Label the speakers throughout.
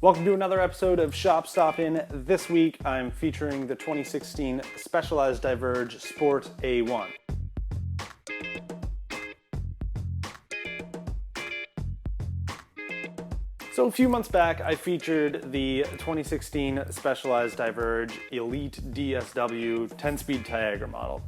Speaker 1: Welcome to another episode of Shop Stoppin'. This week I'm featuring the 2016 Specialized Diverge Sport A1. So a few months back I featured the 2016 Specialized Diverge Elite DSW 10-speed Tiagra model.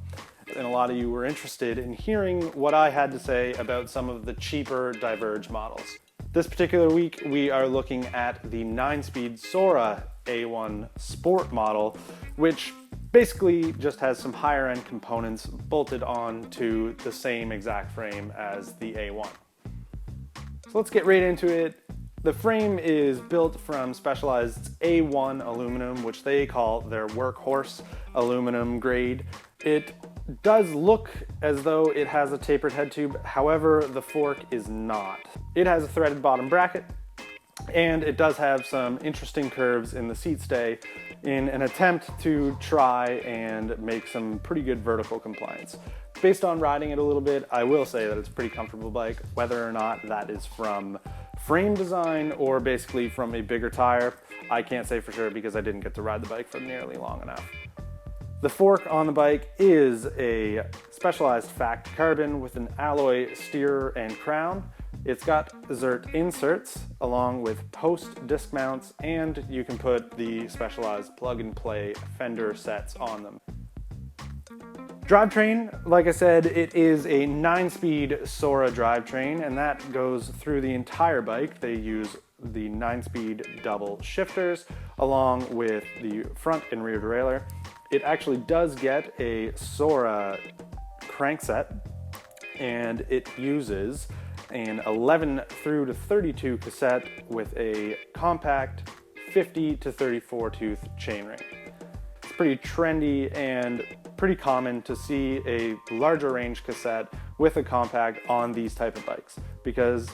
Speaker 1: And a lot of you were interested in hearing what I had to say about some of the cheaper Diverge models. This particular week, we are looking at the 9-speed Sora A1 Sport model, which basically just has some higher end components bolted on to the same exact frame as the A1. So let's get right into it. The frame is built from Specialized's A1 aluminum, which they call their workhorse aluminum grade. It does look as though it has a tapered head tube, however, the fork is not. It has a threaded bottom bracket, and it does have some interesting curves in the seat stay in an attempt to try and make some pretty good vertical compliance. Based on riding it a little bit, I will say that it's a pretty comfortable bike, whether or not that is from frame design or basically from a bigger tire. I can't say for sure because I didn't get to ride the bike for nearly long enough. The fork on the bike is a Specialized Fact carbon with an alloy steerer and crown. It's got Zert inserts along with post disc mounts, and you can put the Specialized plug and play fender sets on them. Drivetrain, like I said, it is a 9-speed Sora drivetrain, and that goes through the entire bike. They use the 9-speed double shifters along with the front and rear derailleur. It actually does get a Sora crankset, and it uses an 11 through to 32 cassette with a compact 50 to 34 tooth chainring. It's pretty trendy and pretty common to see a larger range cassette with a compact on these type of bikes because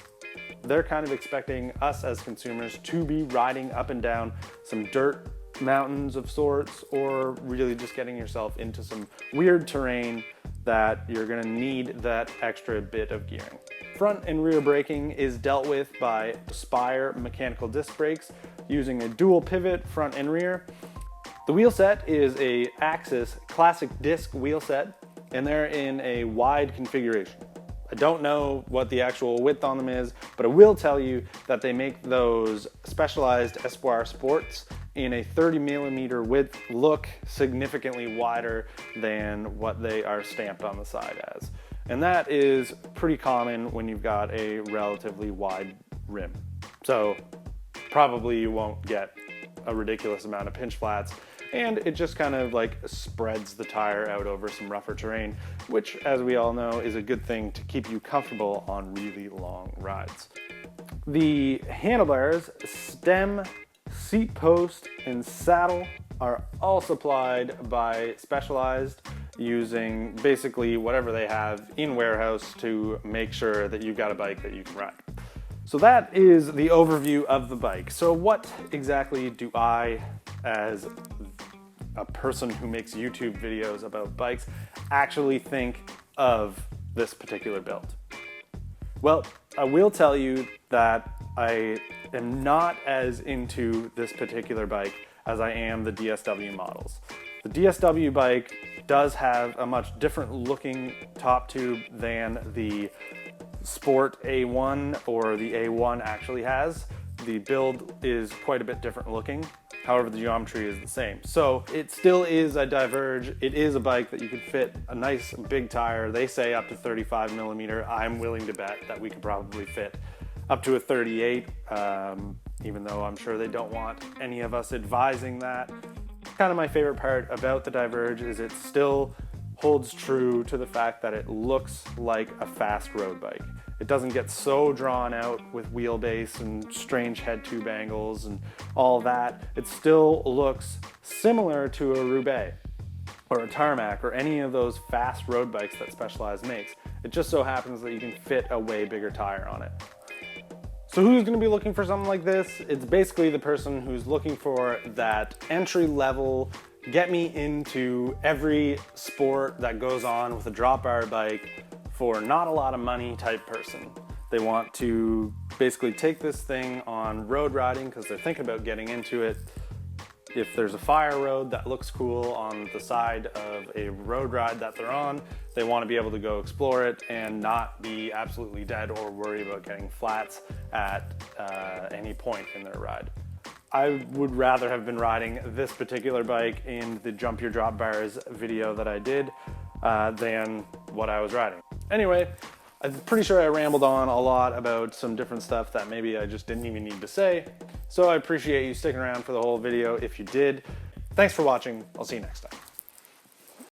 Speaker 1: they're kind of expecting us as consumers to be riding up and down some dirt mountains of sorts, or really just getting yourself into some weird terrain that you're going to need that extra bit of gearing. Front and rear braking is dealt with by Spire mechanical disc brakes using a dual pivot front and rear. The wheel set is a Axis classic disc wheel set, and they're in a wide configuration. I don't know what the actual width on them is, but I will tell you that they make those Specialized Espoir Sports in a 30mm width look significantly wider than what they are stamped on the side as. And that is pretty common when you've got a relatively wide rim. So probably you won't get a ridiculous amount of pinch flats, and it just kind of like spreads the tire out over some rougher terrain, which, as we all know, is a good thing to keep you comfortable on really long rides. The handlebars, stem, seat post, and saddle are all supplied by Specialized using basically whatever they have in warehouse to make sure that you've got a bike that you can ride. So that is the overview of the bike. So what exactly do I, as a person who makes YouTube videos about bikes, actually think of this particular build? Well, I will tell you that I am not as into this particular bike as I am the DSW models. The DSW bike does have a much different looking top tube than the Sport A1 or the A1 actually has. The build is quite a bit different looking. However, the geometry is the same. So it still is a Diverge. It is a bike that you could fit a nice big tire. They say up to 35mm. I'm willing to bet that we could probably fit up to a 38, even though I'm sure they don't want any of us advising that. Kind of my favorite part about the Diverge is it still holds true to the fact that it looks like a fast road bike. It doesn't get so drawn out with wheelbase and strange head tube angles and all that. It still looks similar to a Roubaix or a Tarmac or any of those fast road bikes that Specialized makes. It just so happens that you can fit a way bigger tire on it. So who's going to be looking for something like this? It's basically the person who's looking for that entry level, get me into every sport that goes on with a drop bar bike for not a lot of money type person. They want to basically take this thing on road riding because they're thinking about getting into it. If there's a fire road that looks cool on the side of a road ride that they're on, they want to be able to go explore it and not be absolutely dead or worry about getting flats at any point in their ride. I would rather have been riding this particular bike in the Jump Your Drop Bars video that I did than what I was riding. Anyway, I'm pretty sure I rambled on a lot about some different stuff that maybe I just didn't even need to say. So I appreciate you sticking around for the whole video if you did. Thanks for watching. I'll see you next time.